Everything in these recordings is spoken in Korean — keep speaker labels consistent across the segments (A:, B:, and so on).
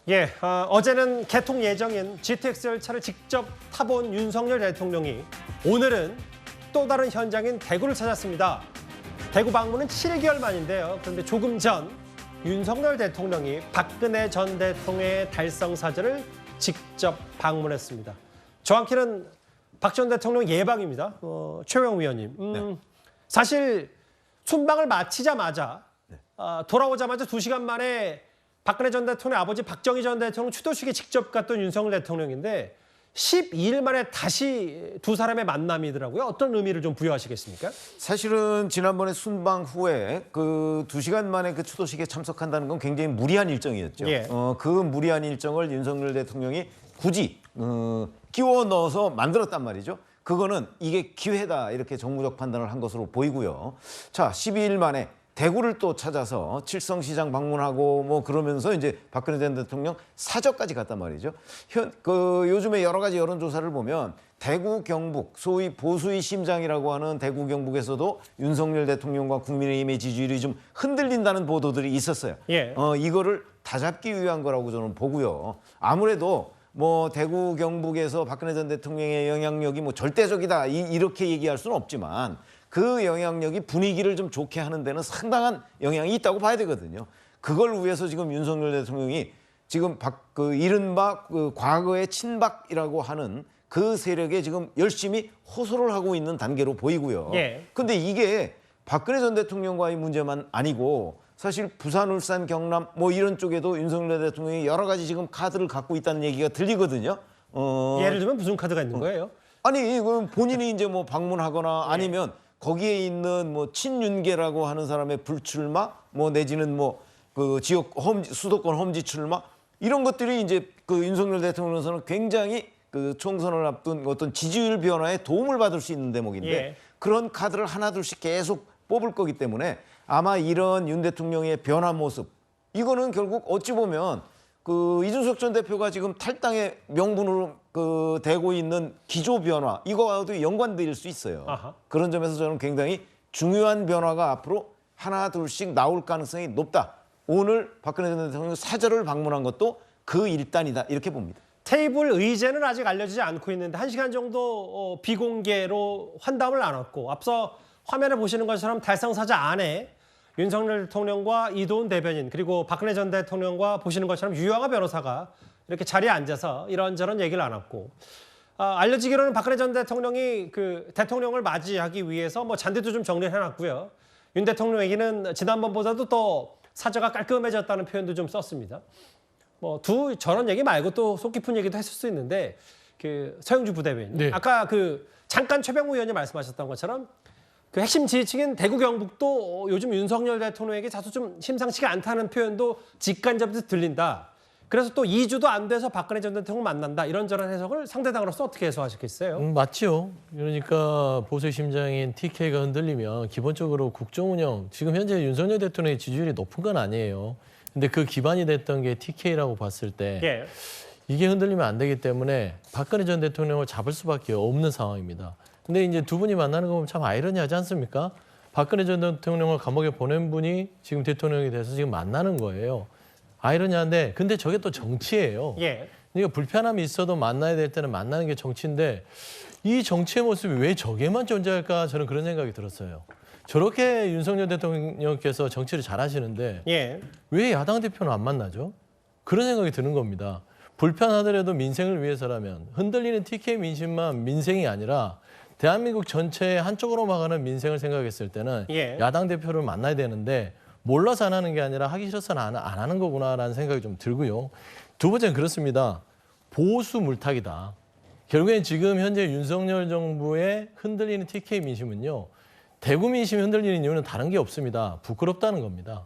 A: 예, 어제는 개통 예정인 GTX 열차를 직접 타본 윤석열 대통령이 오늘은 또 다른 현장인 대구를 찾았습니다. 대구 방문은 7개월 만인데요. 그런데 조금 전 윤석열 대통령이 박근혜 전 대통령의 달성사절을 직접 방문했습니다. 정확히는 박 전 대통령 예방입니다. 최영우 위원님.
B: 네.
A: 사실 순방을 마치자마자 돌아오자마자 2시간 만에 박근혜 전 대통령 아버지 박정희 전 대통령 추도식에 직접 갔던 윤석열 대통령인데 12일 만에 다시 두 사람의 만남이더라고요. 어떤 의미를 좀 부여하시겠습니까?
B: 사실은 지난번에 순방 후에 그 2시간 만에 그 추도식에 참석한다는 건 굉장히 무리한 일정이었죠.
A: 예.
B: 그 무리한 일정을 윤석열 대통령이 굳이 끼워 넣어서 만들었단 말이죠. 그거는 이게 기회다 이렇게 정무적 판단을 한 것으로 보이고요. 자, 12일 만에 대구를 또 찾아서 칠성시장 방문하고 뭐 그러면서 이제 박근혜 전 대통령 사저까지 갔단 말이죠. 요즘에 여러 가지 여론조사를 보면 대구 경북, 소위 보수의 심장이라고 하는 대구 경북에서도 윤석열 대통령과 국민의힘의 지지율이 좀 흔들린다는 보도들이 있었어요.
A: 예.
B: 이거를 다잡기 위한 거라고 저는 보고요. 아무래도 뭐 대구 경북에서 박근혜 전 대통령의 영향력이 뭐 절대적이다 이렇게 얘기할 수는 없지만 그 영향력이 분위기를 좀 좋게 하는 데는 상당한 영향이 있다고 봐야 되거든요. 그걸 위해서 지금 윤석열 대통령이 지금 이른바 과거의 친박이라고 하는 그 세력에 지금 열심히 호소를 하고 있는 단계로 보이고요.
A: 예.
B: 근데 이게 박근혜 전 대통령과의 문제만 아니고 사실 부산, 울산, 경남 뭐 이런 쪽에도 윤석열 대통령이 여러 가지 지금 카드를 갖고 있다는 얘기가 들리거든요.
A: 예를 들면 무슨 카드가 있는 거예요?
B: 아니, 본인이 이제 뭐 방문하거나 아니면 거기에 있는 뭐 친윤계라고 하는 사람의 불출마, 뭐 내지는 뭐 그 지역 수도권 험지 출마 이런 것들이 이제 그 윤석열 대통령에서는 굉장히 그 총선을 앞둔 어떤 지지율 변화에 도움을 받을 수 있는 대목인데
A: 예.
B: 그런 카드를 하나둘씩 계속 뽑을 거기 때문에 아마 이런 윤 대통령의 변화 모습 이거는 결국 어찌 보면 그 이준석 전 대표가 지금 탈당의 명분으로 되고 있는 기조 변화 이거와도 연관될 수 있어요.
A: 아하.
B: 그런 점에서 저는 굉장히 중요한 변화가 앞으로 하나 둘씩 나올 가능성이 높다. 오늘 박근혜 전 대통령 사절을 방문한 것도 그 일단이다 이렇게 봅니다.
A: 테이블 의제는 아직 알려지지 않고 있는데 1시간 정도 비공개로 환담을 나눴고 앞서 화면에 보시는 것처럼 달성사자 안에 윤석열 대통령과 이도훈 대변인 그리고 박근혜 전 대통령과 보시는 것처럼 유영하 변호사가 이렇게 자리에 앉아서 이런저런 얘기를 나눴고 알려지기로는 박근혜 전 대통령이 그 대통령을 맞이하기 위해서 뭐 잔디도 좀 정리를 해놨고요. 윤 대통령 얘기는 지난번보다도 더 사저가 깔끔해졌다는 표현도 좀 썼습니다. 뭐 저런 얘기 말고 또 속 깊은 얘기도 했을 수 있는데 그 서영주 부대변인
C: 네.
A: 아까 그 잠깐 최병우 의원이 말씀하셨던 것처럼 그 핵심 지지층인 대구 경북도 요즘 윤석열 대통령에게 다소 좀 심상치가 않다는 표현도 직간접에서 들린다. 그래서 또 2주도 안 돼서 박근혜 전 대통령 만난다. 이런저런 해석을 상대당으로서 어떻게 해석하셨겠어요?
C: 맞죠. 그러니까 보수의 심장인 TK가 흔들리면 기본적으로 국정운영, 지금 현재 윤석열 대통령의 지지율이 높은 건 아니에요. 근데 그 기반이 됐던 게 TK라고 봤을 때
A: 예.
C: 이게 흔들리면 안 되기 때문에 박근혜 전 대통령을 잡을 수밖에 없는 상황입니다. 근데 이제 두 분이 만나는 거 보면 참 아이러니하지 않습니까? 박근혜 전 대통령을 감옥에 보낸 분이 지금 대통령이 돼서 지금 만나는 거예요. 아이러니한데 근데 저게 또 정치예요.
A: 예.
C: 그러니까 불편함이 있어도 만나야 될 때는 만나는 게 정치인데 이 정치의 모습이 왜 저게만 존재할까 저는 그런 생각이 들었어요. 저렇게 윤석열 대통령께서 정치를 잘하시는데
A: 예.
C: 왜 야당 대표는 안 만나죠? 그런 생각이 드는 겁니다. 불편하더라도 민생을 위해서라면 흔들리는 TK 민심만 민생이 아니라 대한민국 전체의 한쪽으로만 가는 민생을 생각했을 때는
A: 예.
C: 야당 대표를 만나야 되는데 몰라서 안 하는 게 아니라 하기 싫어서 안 하는 거구나라는 생각이 좀 들고요. 두 번째는 그렇습니다. 보수 물타기다. 결국엔 지금 현재 윤석열 정부의 흔들리는 TK 민심은요. 대구 민심이 흔들리는 이유는 다른 게 없습니다. 부끄럽다는 겁니다.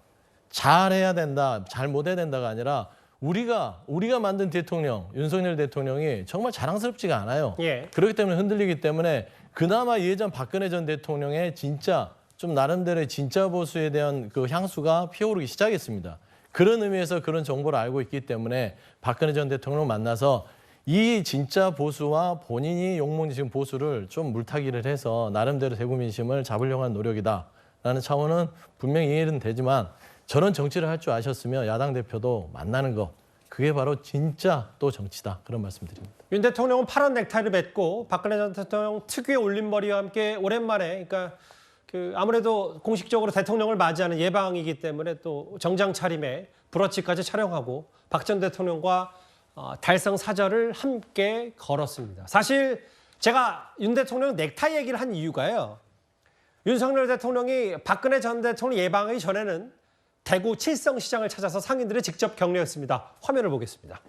C: 잘해야 된다, 잘 못해야 된다가 아니라 우리가 만든 대통령, 윤석열 대통령이 정말 자랑스럽지가 않아요.
A: 예.
C: 그렇기 때문에 흔들리기 때문에 그나마 예전 박근혜 전 대통령의 진짜 좀 나름대로의 진짜 보수에 대한 그 향수가 피어오르기 시작했습니다. 그런 의미에서 그런 정보를 알고 있기 때문에 박근혜 전 대통령을 만나서 이 진짜 보수와 본인이 욕먹는 지금 보수를 좀 물타기를 해서 나름대로 대구 민심을 잡으려고 하는 노력이다라는 차원은 분명히 이해는 되지만 저런 정치를 할 줄 아셨으면 야당 대표도 만나는 거 그게 바로 진짜 또 정치다. 그런 말씀드립니다.
A: 윤 대통령은 파란 넥타이를 맸고 박근혜 전 대통령 특유의 올림머리와 함께 오랜만에 그러니까 아무래도 공식적으로 대통령을 맞이하는 예방이기 때문에 또 정장 차림에 브러치까지 촬영하고 박 전 대통령과 달성 사절을 함께 걸었습니다. 사실 제가 윤 대통령 넥타이 얘기를 한 이유가요. 윤석열 대통령이 박근혜 전 대통령 예방하기 전에는 대구 칠성시장을 찾아서 상인들을 직접 격려했습니다. 화면을 보겠습니다.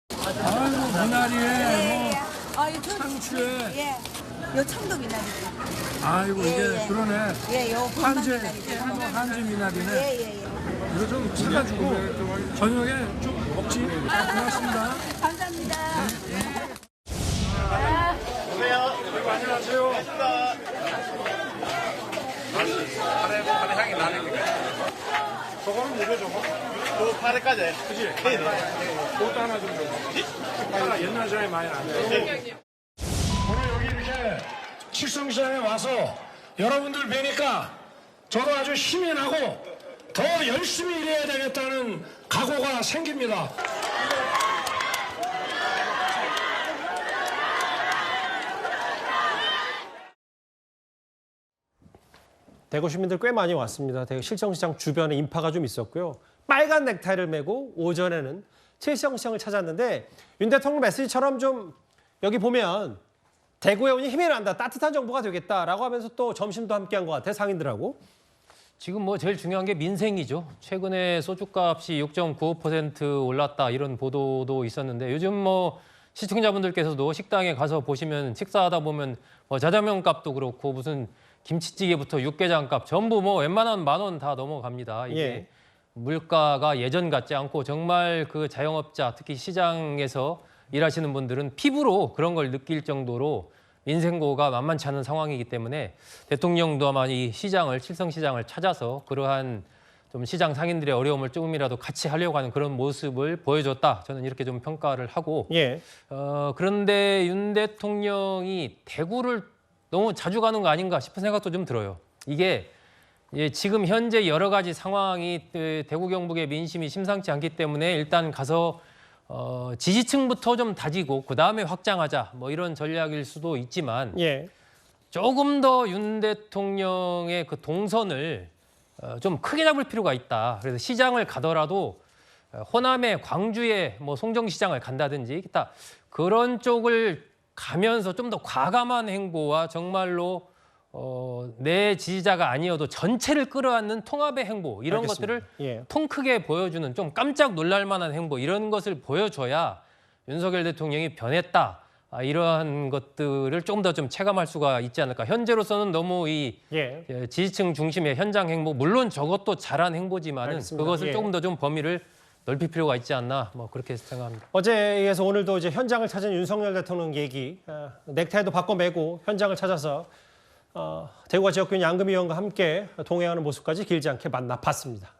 D: 아이고 미나리에
E: 아유,
D: 상추에
E: 요 청도 미나리죠.
D: 아이고 이게 그러네
E: 예, 요
D: 한지
E: 미나리죠.
D: 한지 미나리네
E: 예.
D: 이거 좀 사가지고 저녁에 좀 먹지. 고맙습니다.
E: 감사합니다.
D: 안녕하세요.
F: 파래 향이 나는 게.
D: 저거는 뭐죠 저거?
F: 그 파래까지.
D: 그지? 그것도 하나 좀 줘. 하나 옛날에 많이 나는데. 오늘 여기 이렇게 칠성시장에 와서 여러분들 뵈니까 저도 아주 힘이 나고 더 열심히 일해야 되겠다는 각오가 생깁니다.
A: 대구 시민들 꽤 많이 왔습니다. 대구 칠성시장 주변에 인파가 좀 있었고요. 빨간 넥타이를 메고 오전에는 칠성시장을 찾았는데 윤 대통령 메시지처럼 좀 여기 보면 대구에 오니 힘이 난다, 따뜻한 정부가 되겠다라고 하면서 또 점심도 함께한 것 같아요, 상인들하고.
G: 지금 뭐 제일 중요한 게 민생이죠. 최근에 소주값이 6.95% 올랐다 이런 보도도 있었는데 요즘 뭐 시청자분들께서도 식당에 가서 보시면 식사하다 보면 뭐 자장면 값도 그렇고 무슨 김치찌개부터 육개장 값 전부 뭐 웬만하면 10,000원 다 넘어갑니다. 이게
A: 예.
G: 물가가 예전 같지 않고 정말 그 자영업자 특히 시장에서 일하시는 분들은 피부로 그런 걸 느낄 정도로 민생고가 만만치 않은 상황이기 때문에 대통령도 아마 이 시장을 칠성시장을 찾아서 그러한 좀 시장 상인들의 어려움을 조금이라도 같이 하려고 하는 그런 모습을 보여줬다. 저는 이렇게 좀 평가를 하고
A: 예.
G: 그런데 윤 대통령이 대구를 너무 자주 가는 거 아닌가 싶은 생각도 좀 들어요. 이게 지금 현재 여러 가지 상황이 대구 경북의 민심이 심상치 않기 때문에 일단 가서 지지층부터 좀 다지고 그다음에 확장하자 뭐 이런 전략일 수도 있지만
A: 예.
G: 조금 더 윤 대통령의 그 동선을 좀 크게 잡을 필요가 있다. 그래서 시장을 가더라도 호남의 광주의 뭐 송정시장을 간다든지 기타 그런 쪽을 가면서 좀 더 과감한 행보와 정말로 내 지지자가 아니어도 전체를 끌어안는 통합의 행보 이런
A: 알겠습니다.
G: 것들을
A: 예.
G: 통 크게 보여주는 좀 깜짝 놀랄 만한 행보 이런 것을 보여줘야 윤석열 대통령이 변했다. 이러한 것들을 조금 더 좀 체감할 수가 있지 않을까. 현재로서는 너무 이
A: 예.
G: 지지층 중심의 현장 행보 물론 저것도 잘한 행보지만은
A: 알겠습니다.
G: 그것을
A: 예.
G: 조금 더 좀 범위를 넓힐 필요가 있지 않나 뭐 그렇게 생각합니다.
A: 어제에 이어서 오늘도 이제 현장을 찾은 윤석열 대통령 얘기, 넥타이도 바꿔 매고 현장을 찾아서 대구가 지역구인 양금위원과 함께 동행하는 모습까지 길지 않게 만나봤습니다.